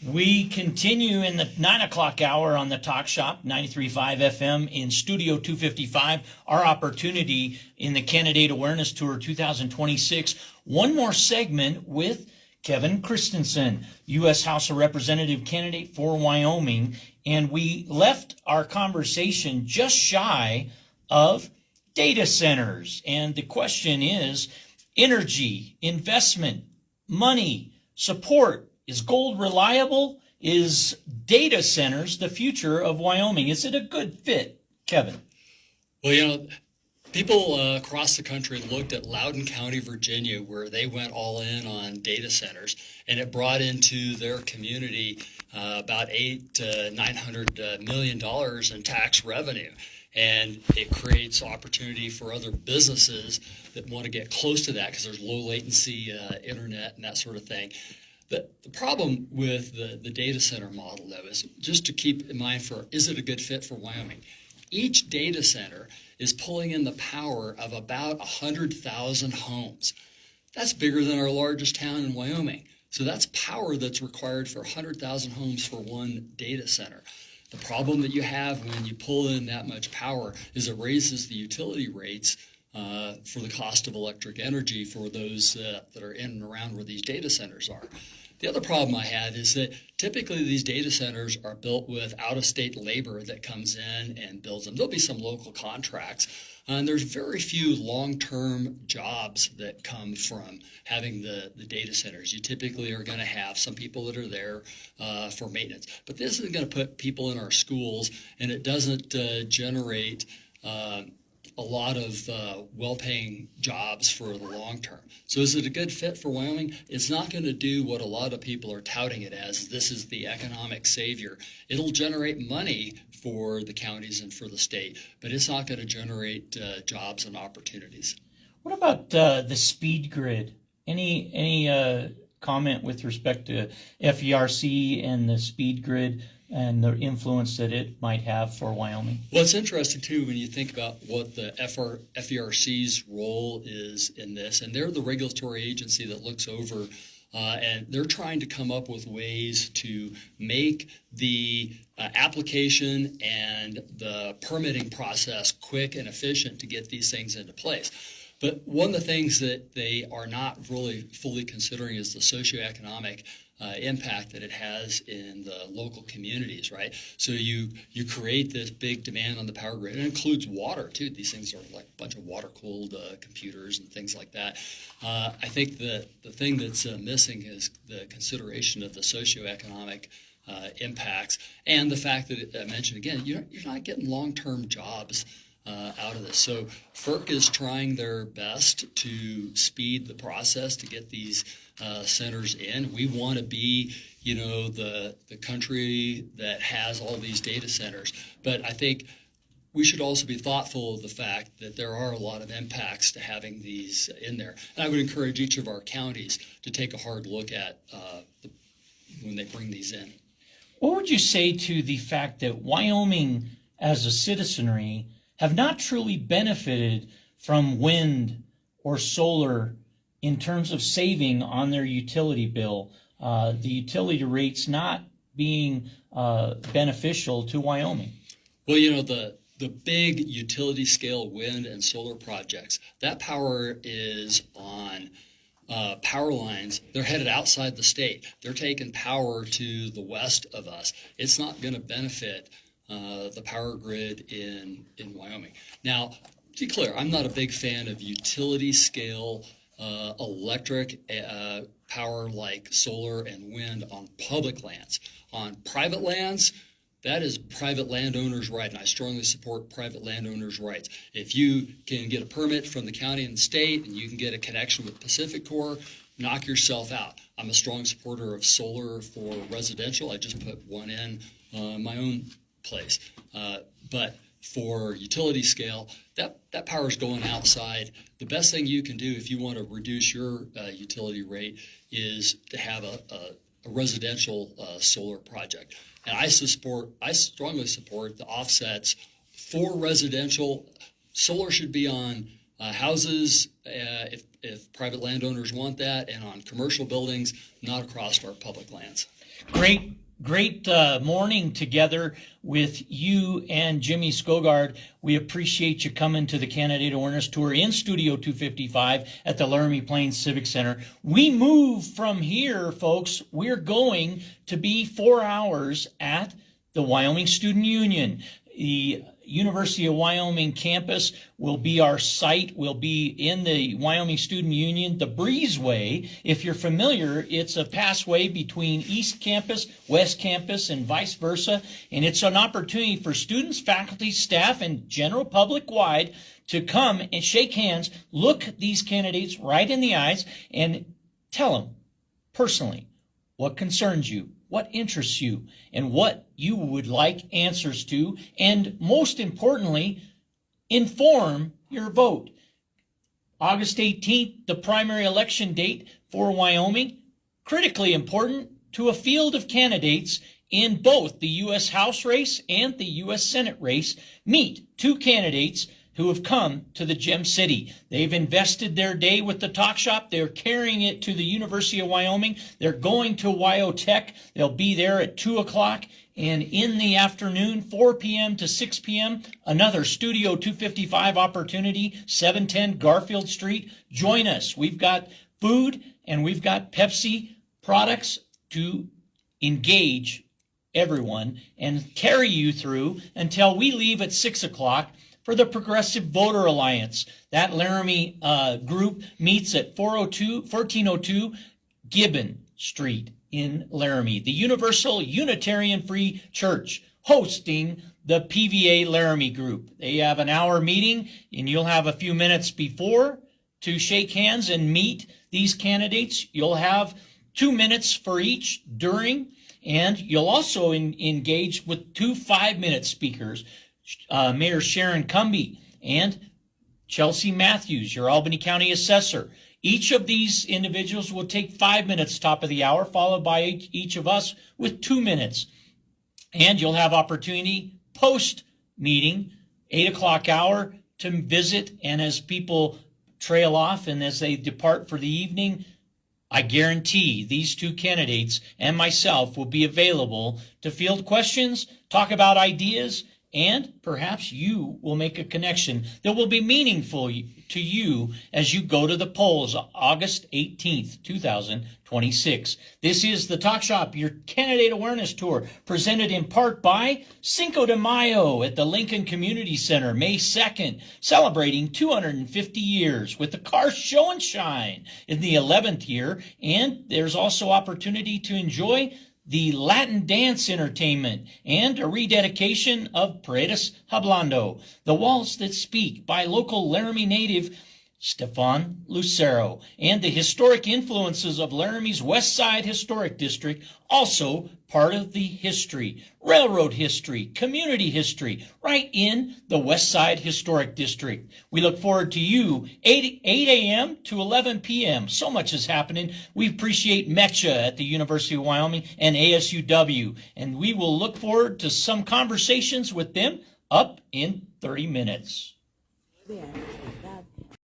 We continue in the 9 o'clock hour on the Talk Shop, 93.5 FM in Studio 255. Our opportunity in the Candidate Awareness Tour 2026. One more segment with Kevin Christensen, U.S. House of Representative candidate for Wyoming. And we left our conversation just shy of data centers. And the question is energy, investment, money, support. Is gold reliable? Is data centers the future of Wyoming? Is it a good fit, Kevin? Well, people across the country looked at Loudoun County, Virginia, where they went all in on data centers, and it brought into their community about $800 to $900 million in tax revenue. And it creates opportunity for other businesses that want to get close to that because there's low latency internet and that sort of thing. The problem with the data center model, though, is just to keep in mind is it a good fit for Wyoming? Each data center is pulling in the power of about 100,000 homes. That's bigger than our largest town in Wyoming. So that's power that's required for 100,000 homes for one data center. The problem that you have when you pull in that much power is it raises the utility rates for the cost of electric energy for those that are in and around where these data centers are. The other problem I have is that typically these data centers are built with out-of-state labor that comes in and builds them. There'll be some local contracts, and there's very few long-term jobs that come from having the data centers. You typically are going to have some people that are there for maintenance. But this isn't going to put people in our schools, and it doesn't generate a lot of well-paying jobs for the long term. So is it a good fit for Wyoming? It's not going to do what a lot of people are touting it as. This is the economic savior. It'll generate money for the counties and for the state, but it's not going to generate jobs and opportunities. What about the speed grid? Any comment with respect to FERC and the speed grid and the influence that it might have for Wyoming? Well, it's interesting, too, when you think about what the FERC's role is in this. And they're the regulatory agency that looks over, and they're trying to come up with ways to make the application and the permitting process quick and efficient to get these things into place. But one of the things that they are not really fully considering is the socioeconomic impact that it has in the local communities, right? So you create this big demand on the power grid. It includes water, too. These things are like a bunch of water-cooled computers and things like that. I think the thing that's missing is the consideration of the socioeconomic impacts and the fact that, I mentioned again, you're not getting long-term jobs out of this. So FERC is trying their best to speed the process to get these centers in. We want to be, the country that has all these data centers. But I think we should also be thoughtful of the fact that there are a lot of impacts to having these in there. And I would encourage each of our counties to take a hard look at when they bring these in. What would you say to the fact that Wyoming, as a citizenry, have not truly benefited from wind or solar in terms of saving on their utility bill, the utility rates not being beneficial to Wyoming? Well, the big utility scale wind and solar projects, that power is on power lines. They're headed outside the state. They're taking power to the west of us. It's not going to benefit the power grid in Wyoming. Now, to be clear, I'm not a big fan of utility scale electric power like solar and wind on public lands. On private lands, that is private landowners' right, and I strongly support private landowners' rights. If you can get a permit from the county and the state and you can get a connection with Pacific Corp, knock yourself out. I'm a strong supporter of solar for residential. I just put one in my own place. But for utility scale, that power is going outside. The best thing you can do if you want to reduce your utility rate is to have a residential solar project. And I strongly support the offsets for residential. Solar should be on houses, if private landowners want that, and on commercial buildings, not across our public lands. Great morning together with you and Jimmy Skogard. We appreciate you coming to the Candidate Awareness Tour in Studio 255 at the Laramie Plains Civic Center. We move from here, folks. We're going to be 4 hours at the Wyoming Student Union. The University of Wyoming campus will be our site. We'll be in the Wyoming Student Union, the Breezeway. If you're familiar, it's a passway between East Campus, West Campus, and vice versa. And it's an opportunity for students, faculty, staff, and general public wide to come and shake hands, look these candidates right in the eyes, and tell them personally what concerns you, what interests you, and what you would like answers to, and most importantly, inform your vote. August 18th, the primary election date for Wyoming, critically important to a field of candidates in both the U.S. House race and the U.S. Senate race. Meet two candidates who have come to the Gem City. They've invested their day with the Talk Shop. They're carrying it to the University of Wyoming. They're going to WyoTech. They'll be there at 2 o'clock. And in the afternoon, 4 p.m. to 6 p.m., another Studio 255 opportunity, 710 Garfield Street. Join us. We've got food and we've got Pepsi products to engage everyone and carry you through until we leave at 6 o'clock for the Progressive Voter Alliance. That Laramie group meets at 1402 Gibbon Street in Laramie. The Universal Unitarian Free Church hosting the PVA Laramie group. They have an hour meeting, and you'll have a few minutes before to shake hands and meet these candidates. You'll have 2 minutes for each during, and you'll also engage with two 5-minute speakers, Mayor Sharon Cumby and Chelsea Matthews, your Albany County Assessor. Each of these individuals will take 5 minutes top of the hour, followed by each of us with 2 minutes. And you'll have opportunity post-meeting, 8 o'clock hour, to visit. And as people trail off and as they depart for the evening, I guarantee these two candidates and myself will be available to field questions, talk about ideas, and perhaps you will make a connection that will be meaningful to you as you go to the polls August 18th, 2026. This is the Talk Shop, your Candidate Awareness Tour, presented in part by Cinco de Mayo at the Lincoln Community Center, May 2nd, celebrating 250 years with the Car Show and Shine in the 11th year. And there's also opportunity to enjoy the Latin dance entertainment, and a rededication of Paredes Hablando, The Walls That Speak by local Laramie native Stefan Lucero, and the historic influences of Laramie's West Side Historic District, also part of the history, railroad history, community history, right in the West Side Historic District. We look forward to you, 8 a.m. to 11 p.m. So much is happening. We appreciate MECHA at the University of Wyoming and ASUW, and we will look forward to some conversations with them up in 30 minutes. Bien, that